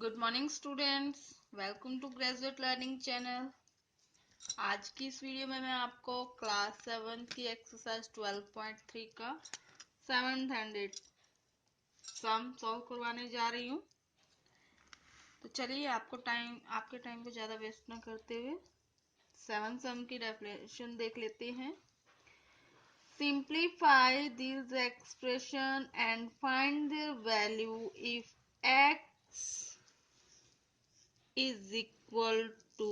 Good morning students, welcome to graduate learning channel. आज की इस वीडियो में मैं आपको क्लास 7 की एक्सरसाइज 12.3 का 700 सम सॉल्व करवाने जा रही हूँ। तो चलिए आपके टाइम को ज़्यादा वेस्ट ना करते हुए 7 सम की डेफिनेशन देख लेते हैं। Simplify this expression and find their value if x is equal to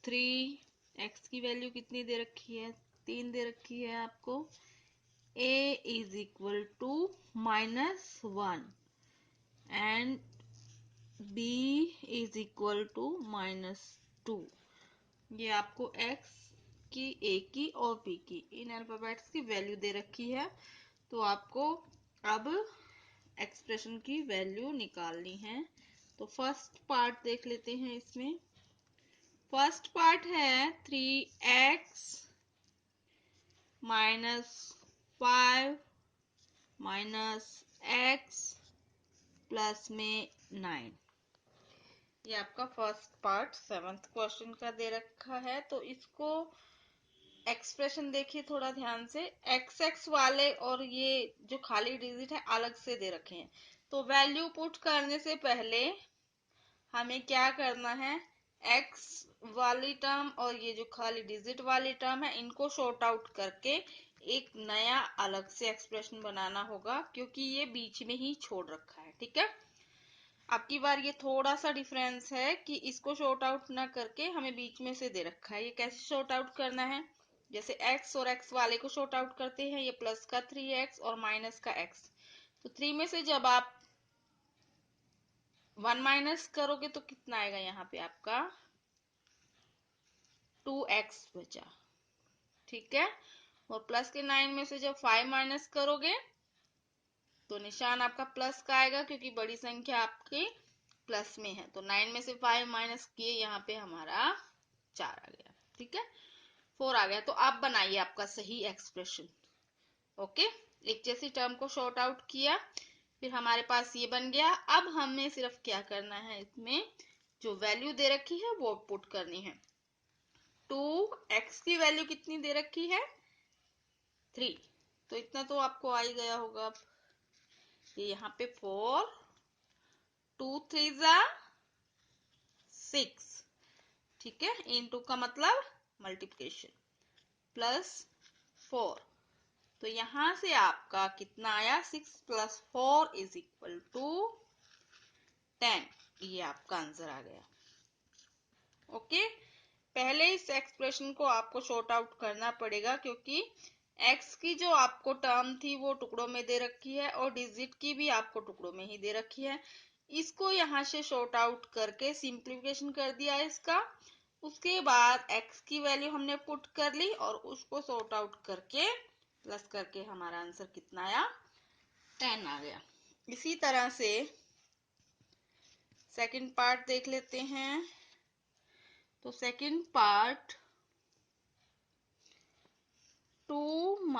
3। x की वैल्यू कितनी दे रखी है? 3 दे रखी है आपको। a is equal to -1 and b is equal to -2। ये आपको x की, a की और b की इन अल्फाबेट्स की वैल्यू दे रखी है। तो आपको अब एक्सप्रेशन की वैल्यू निकालनी है। तो फर्स्ट पार्ट देख लेते हैं। इसमें फर्स्ट पार्ट है 3x -5 -x प्लस में 9। ये आपका फर्स्ट पार्ट 7th क्वेश्चन का दे रखा है। तो इसको एक्सप्रेशन देखिए थोड़ा ध्यान से। x वाले और ये जो खाली डिजिट है अलग से दे रखे हैं। तो वैल्यू पुट करने से पहले हमें क्या करना है? x वाली टर्म और ये जो खाली डिजिट वाली टर्म है इनको शॉर्ट आउट करके एक नया अलग से एक्सप्रेशन बनाना होगा, क्योंकि ये बीच में ही छोड़ रखा है। ठीक है, अब की बार ये थोड़ा सा डिफरेंस है कि इसको शॉर्ट आउट ना करके हमें बीच में से दे रखा है। ये कैसे शॉर्ट आउट करना है? जैसे x और x वाले को शॉर्ट आउट करते हैं, ये प्लस का 3x और माइनस का x। तो 3 में से जब आप 1 माइनस करोगे तो कितना आएगा? यहाँ पे आपका 2x बचा। ठीक है, और प्लस के 9 में से जब 5 माइनस करोगे तो निशान आपका प्लस का आएगा, क्योंकि बड़ी संख्या आपके प्लस में है। तो 9 में से 5 माइनस किए, यहाँ पे हमारा 4 आ गया। ठीक है, 4 आ गया। तो आप बनाइए आपका सही एक्सप्रेशन। ओके, एक जैसी टर्म को शॉर्ट आउट किया, फिर हमारे पास ये बन गया। अब हमें सिर्फ क्या करना है, इसमें जो वैल्यू दे रखी है वो पुट करनी है। 2x की वैल्यू कितनी दे रखी है? 3। तो इतना तो आपको आ ही गया होगा। अब ये यहाँ पे 4, 2 3 जा 6। ठीक है, इनटू का मतलब मल्टीप्लिकेशन, प्लस 4। तो यहां से आपका कितना आया? 6 + 4 इज इक्वल टू 10। ये आपका आंसर आ गया। ओके, पहले इस एक्सप्रेशन को आपको शॉर्ट आउट करना पड़ेगा, क्योंकि x की जो आपको टर्म थी वो टुकड़ों में दे रखी है और डिजिट की भी आपको टुकड़ों में ही दे रखी है। इसको यहाँ से शॉर्ट आउट करके सिंप्लीफिकेशन कर दिया इसका। उसके बाद x की वैल्यू हमने पुट कर ली और उसको शॉर्ट आउट करके प्लस करके हमारा आंसर कितना आया? 10 आ गया। इसी तरह से सेकंड पार्ट देख लेते हैं। तो second part 2 -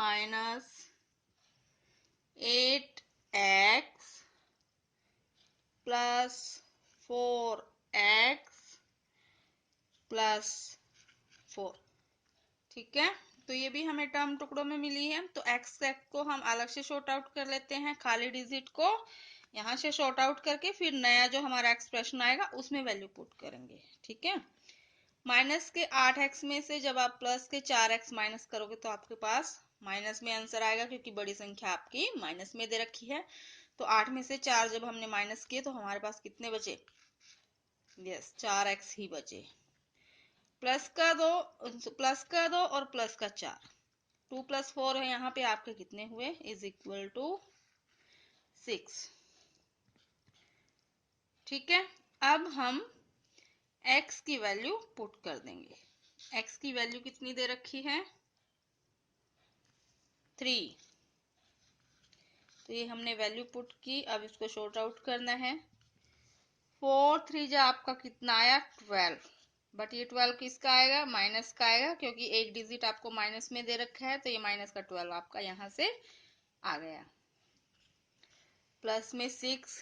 8x plus 4x plus 4। ठीक है, तो ये भी हमें टर्म टुकड़ों में मिली है। तो x को हम अलग से शॉर्ट आउट कर लेते हैं। खाली डिजिट को यहाँ से शॉर्ट आउट करके फिर नया जो हमारा एक्सप्रेशन आएगा उसमें वैल्यू पुट करेंगे। ठीक है, माइनस के 8x में से जब आप प्लस के 4x माइनस करोगे तो आपके पास माइनस में आंसर आएगा, क्योंकि बड़ी संख्या आपकी माइनस में दे रखी है। तो 8 में से 4 जब हमने माइनस किए तो हमारे पास कितने बचे? यस, 4x ही बचे। प्लस का 2 और प्लस का 4, 2 + 4 है यहाँ पे आपके कितने हुए? Is equal to 6। ठीक है, अब हम x की वैल्यू पुट कर देंगे। x की वैल्यू कितनी दे रखी है? 3। तो ये हमने वैल्यू पुट की। अब इसको शॉर्ट आउट करना है। 4 3 जा आपका कितना आया? 12। बट ये 12 किसका आएगा? माइनस का आएगा, क्योंकि एक डिजिट आपको माइनस में दे रखा है। तो ये माइनस का 12 आपका यहाँ से आ गया। प्लस में 6,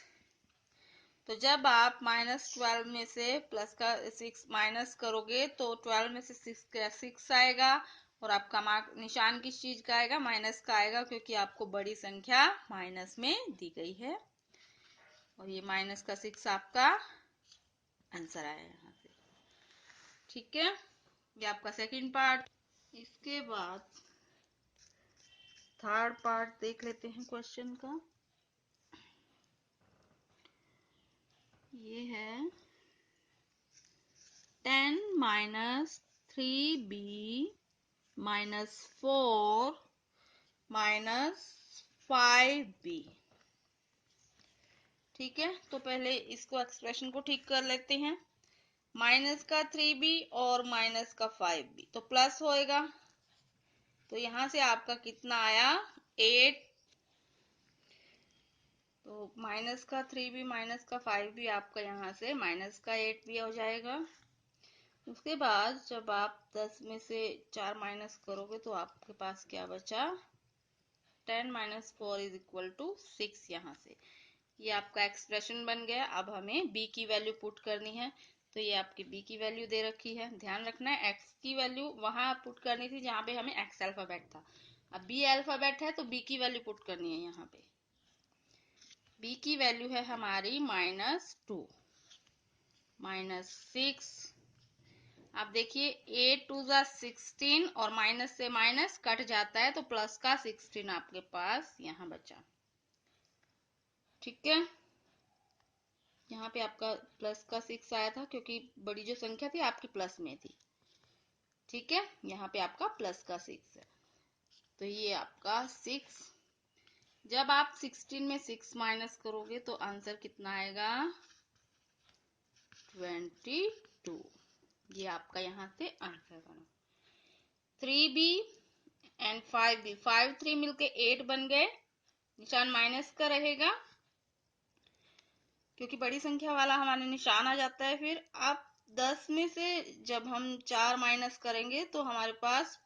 तो जब आप -12 में से प्लस का 6 माइनस करोगे तो 12 में से 6 आएगा और आपका मार्क निशान किस चीज का आएगा? माइनस का आएगा, क्योंकि आपको बड़ी संख्या माइनस में दी गई है और ये माइनस का 6 आपका आंसर आया यहाँ से। ठीक है, ये आपका सेकंड पार्ट। इसके बाद थर्ड पार्ट देख लेते हैं क्वेश्चन का। ये है 10 minus 3b minus 4 minus 5b। ठीक है, तो पहले इसको एक्सप्रेशन को ठीक कर लेते हैं। माइनस का 3b और माइनस का 5b तो प्लस होएगा, तो यहां से आपका कितना आया? 8। तो माइनस का 3b माइनस का 5b आपका यहाँ से माइनस का 8b हो जाएगा। उसके बाद जब आप 10 में से 4 माइनस करोगे तो आपके पास क्या बचा? 10 माइनस 4 इज इक्वल टू 6। यहाँ से ये आपका एक्सप्रेशन बन गया। अब हमें b की वैल्यू पुट करनी है, तो ये आपकी b की वैल्यू दे रखी है। ध्यान रखना है x की वैल्यू वहां पुट करनी थी जहां पे हमें x अल्फाबेट था। अब b अल्फाबेट है तो b की वैल्यू पुट करनी है। यहाँ पे b की वैल्यू है हमारी -2 -6। आप देखिए 8 2 जा 16 और माइनस से माइनस कट जाता है तो प्लस का 16 आपके पास यहाँ बचा। ठीक है, यहाँ पे आपका प्लस का 6 आया था क्योंकि बड़ी जो संख्या थी आपकी प्लस में थी। ठीक है, यहाँ पे आपका प्लस का 6 है, तो ये आपका 6। जब आप 16 में 6 माइनस करोगे तो आंसर कितना आएगा? 22। ये आपका यहाँ से आंसर बना। 3b एंड 5b 5 3 मिलके 8 बन गए। निशान माइनस का रहेगा क्योंकि बड़ी संख्या वाला हमारे निशान आ जाता है। फिर आप 10 में से जब हम 4 माइनस करेंगे तो हमारे पास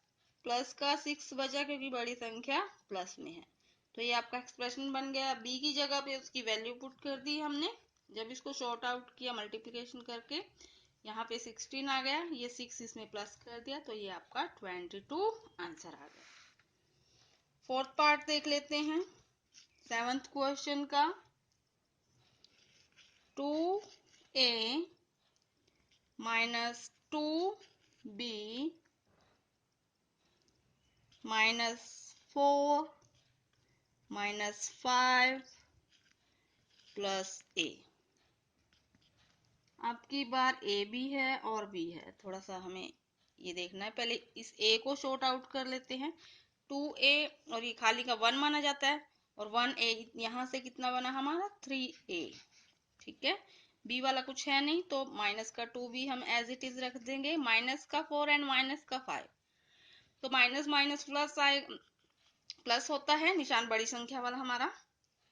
प्लस का 6 बचा क्योंकि बड़ी संख्या प्लस में है। तो ये आपका एक्सप्रेशन बन गया। b की जगह पे उसकी वैल्यू पुट कर दी हमने। जब इसको शॉर्ट आउट किया मल्टीप्लिकेशन करके, यहाँ पे 16 आ गया, ये 6 इसमें प्लस कर दिया, तो ये आपका 22 आंसर आ गया। फोर्थ पार्ट देख लेते हैं 7th क्वेश्चन का। 2a minus 2b minus 4 minus 5 plus a। आपकी बार a भी है और b है, थोड़ा सा हमें ये देखना है। पहले इस a को शॉर्ट आउट कर लेते हैं। 2a और ये खाली का 1 माना जाता है और 1a यहाँ से कितना बना हमारा? 3a। ठीक है, b वाला कुछ है नहीं तो माइनस का 2 भी हम एज इट इज रख देंगे। माइनस का 4 एंड माइनस का 5 तो माइनस माइनस प्लस आए, प्लस होता है निशान बड़ी संख्या वाला हमारा,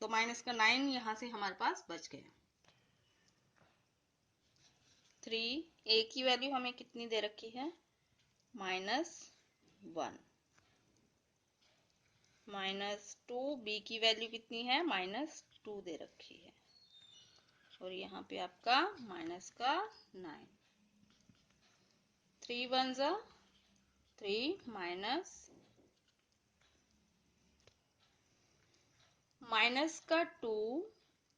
तो माइनस का 9 यहाँ से हमारे पास बच गया। 3 a की वैल्यू हमें कितनी दे रखी है? -1। -2 b की वैल्यू कितनी है? -2 दे रखी है और यहाँ पे आपका माइनस का 9। 3 1 जा 3 माइनस का 2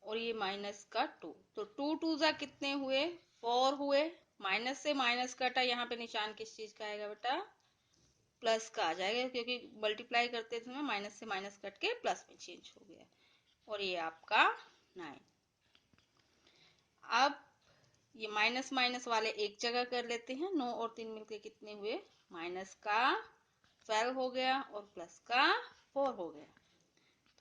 और ये माइनस का 2, तो 2 2 जा कितने हुए? 4 हुए। माइनस से माइनस कटा, यहाँ पे निशान किस चीज का आएगा बेटा? प्लस का आ जाएगा क्योंकि मल्टीप्लाई करते समय माइनस से माइनस कट के प्लस में चेंज हो गया और ये आपका 9। अब ये माइनस माइनस वाले एक जगह कर लेते हैं। 9 और 3 मिलके कितने हुए? माइनस का 12 हो गया और प्लस का 4 हो गया।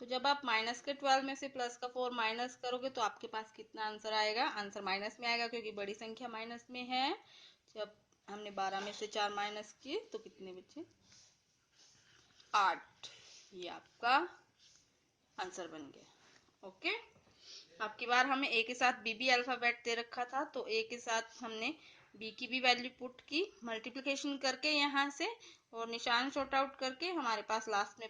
तो जब आप माइनस के 12 में से प्लस का 4 माइनस करोगे तो आपके पास कितना आंसर आएगा? आंसर माइनस में आएगा क्योंकि बड़ी संख्या माइनस में है। जब हमने 12 में से 4 माइनस किए तो कितने बचे? 8। ये आपका आंसर बन गया। ओके, आपकी बार हमें a के साथ b भी अल्फाबेट दे रखा था तो a के साथ हमने b की भी वैल्यू पुट की मल्टीप्लिकेशन करके यहाँ से, और निशान शॉर्ट आउट करके हमारे पास लास्ट में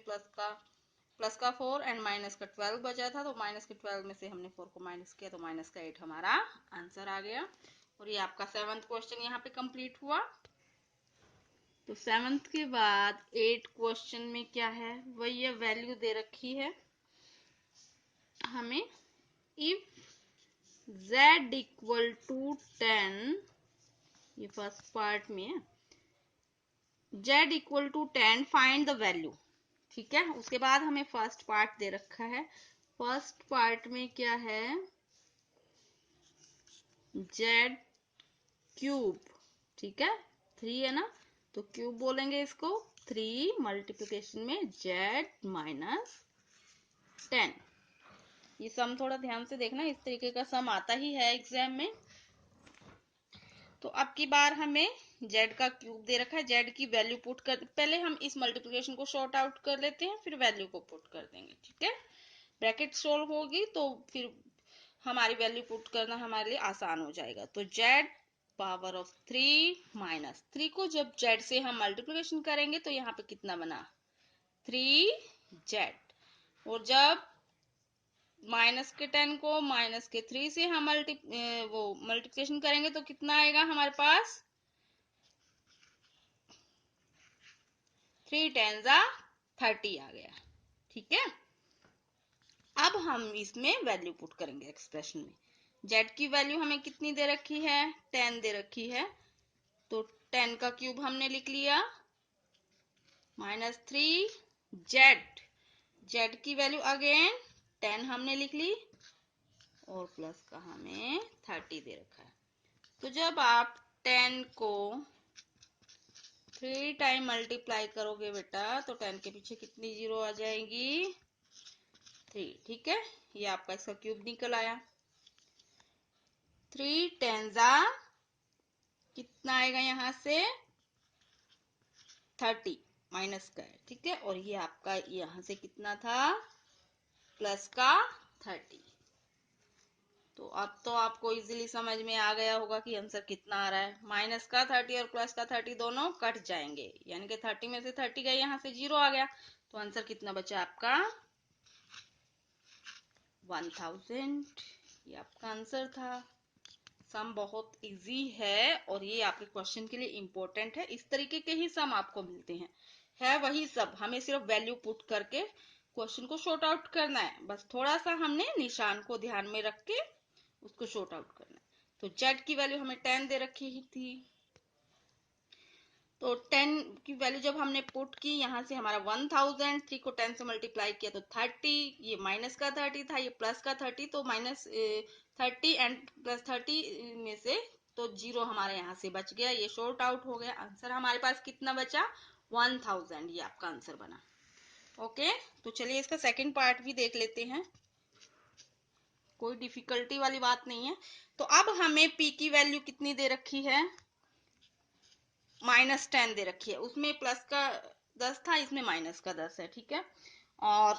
प्लस का 4 एंड माइनस का 12 बचा था, तो माइनस के 12 में से हमने 4 को माइनस किया तो माइनस का 8 हमारा आंसर आ गया। और ये आपका 7th क्वेश्चन यहाँ पे कंप्लीट हुआ। तो 7th के बाद 8 क्वेश्चन में क्या है, वही ये वैल्यू दे रखी है हमें। इफ z इक्वल टू 10, ये फर्स्ट पार्ट में है, z equal to 10 find the value. ठीक है, उसके बाद हमें फर्स्ट पार्ट दे रखा है। फर्स्ट पार्ट में क्या है, z क्यूब, ठीक है, 3 है ना, तो क्यूब बोलेंगे इसको। 3 मल्टीप्लिकेशन में z माइनस 10। ये सम थोड़ा ध्यान से देखना, इस तरीके का सम आता ही है एग्जाम में। तो अब की बार हमें z का क्यूब दे रखा है, z की वैल्यू पुट कर, पहले हम इस मल्टीप्लिकेशन को शॉर्ट आउट कर लेते हैं, फिर वैल्यू को पुट कर देंगे। ठीक है, ब्रैकेट सोल्व होगी तो फिर हमारी वैल्यू पुट करना हमारे लिए आसान हो जाएगा। तो z पावर ऑफ 3 माइनस 3 को जब z से हम मल्टीप्लिकेशन करेंगे तो यहाँ पे कितना बना, 3z। और जब माइनस के 10 को माइनस के 3 से हम मल्टीप्लिकेशन करेंगे तो कितना आएगा हमारे पास, 3 10 30 आ गया। ठीक है, अब हम इसमें वैल्यू पुट करेंगे एक्सप्रेशन में। z की वैल्यू हमें कितनी दे रखी है, 10 दे रखी है, तो 10 का क्यूब हमने लिख लिया, माइनस 3z, z की वैल्यू अगेन 10 हमने लिख ली, और प्लस का हमें 30 दे रखा है। तो जब आप 10 को 3 टाइम मल्टीप्लाई करोगे बेटा, तो 10 के पीछे कितनी जीरो आ जाएंगी, 3। ठीक है, ये आपका इसका क्यूब निकल आया। 3 10 कितना आएगा यहाँ से, 30 माइनस का है। ठीक है, और ये आपका यहाँ से कितना था, प्लस का 30। तो अब तो आपको इजीली समझ में आ गया होगा कि आंसर कितना आ रहा है। माइनस का 30 और प्लस का 30 दोनों कट जाएंगे, यानी कि 30 में से 30 गए, यहाँ से 0 आ गया, तो आंसर कितना बचा आपका, 1000। ये आपका आंसर था। सम बहुत इजी है और ये आपके क्वेश्चन के लिए इम्पोर्टेंट है। इस तरीके के ही सम आपको मिलते हैं, है वही सब, हमें सिर्फ वैल्यू पुट करके क्वेश्चन को शॉर्ट आउट करना है, बस थोड़ा सा हमने निशान को ध्यान में रख के उसको शॉर्ट आउट करना है। तो z की वैल्यू हमें 10 दे रखी ही थी, तो 10 की वैल्यू जब हमने पुट की, यहाँ से हमारा 1000, 3 को 10 से मल्टीप्लाई किया तो 30, ये माइनस का 30 था, ये प्लस का 30, तो माइनस 30 एंड प्लस 30 में से तो 0 हमारे यहाँ से बच गया, ये शॉर्ट आउट हो गया। आंसर हमारे पास कितना बचा, 1000, ये आपका आंसर बना। ओके, तो चलिए इसका सेकंड पार्ट भी देख लेते हैं, कोई डिफिकल्टी वाली बात नहीं है। तो अब हमें p की वैल्यू कितनी दे रखी है, -10 दे रखी है, उसमें प्लस का 10 था, इसमें माइनस का 10 है। ठीक है, और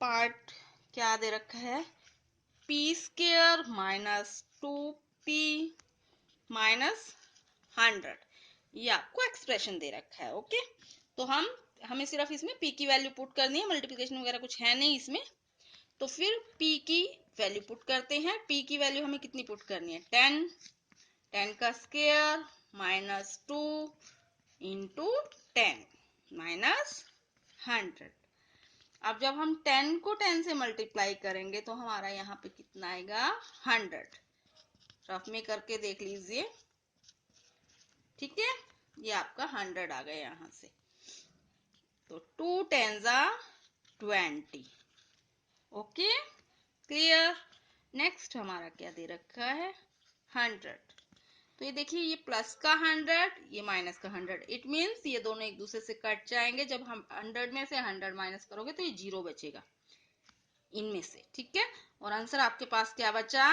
पार्ट क्या दे रखा है, p² -2p -100, ये आपको एक्सप्रेशन दे रखा है। ओके, तो हमें सिर्फ इसमें p की वैल्यू पुट करनी है, मल्टीप्लिकेशन वगैरह कुछ है नहीं इसमें। तो फिर p की वैल्यू पुट करते हैं। p की वैल्यू हमें कितनी पुट करनी है, 10 का स्क्वायर -2 इंटू 10 -100। अब जब हम 10 को 10 से मल्टीप्लाई करेंगे तो हमारा यहाँ पे कितना आएगा, 100। रफ में करके देख लीजिए। ठीक है, ये आपका 100 आ गया यहाँ से। तो 2 10 20। Okay, clear. नेक्स्ट हमारा क्या दे रखा है, 100। तो ये देखिए, ये प्लस का 100, ये माइनस का 100, इट मीन्स ये दोनों एक दूसरे से कट जाएंगे। जब हम 100 में से 100 माइनस करोगे तो ये 0 बचेगा इनमें से। ठीक है, और आंसर आपके पास क्या बचा,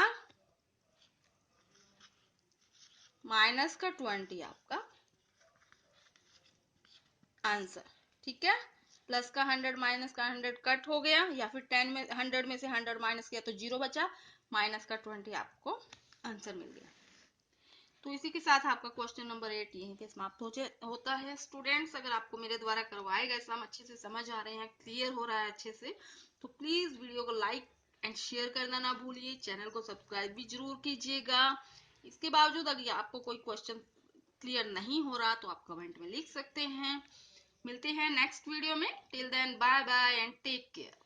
माइनस का 20 आपका आंसर। ठीक है, प्लस का 100 माइनस का 100 कट हो गया, या फिर 10 में 100 में से 100 माइनस किया तो 0 बचा, माइनस का 20 आपको आंसर मिल गया। तो इसी के साथ आपका क्वेश्चन नंबर 8 यहीं पे समाप्त होता है। स्टूडेंट्स, अगर आपको मेरे द्वारा करवाए गए सम अच्छे से समझ आ रहे हैं, क्लियर हो रहा है अच्छे से, तो प्लीज वीडियो को लाइक एंड शेयर करना ना भूलिए। चैनल को सब्सक्राइब भी जरूर कीजिएगा। इसके बावजूद अगर आपको कोई क्वेश्चन क्लियर नहीं हो रहा तो आप कमेंट में लिख सकते हैं। मिलते हैं नेक्स्ट वीडियो में। Till then bye bye and take care.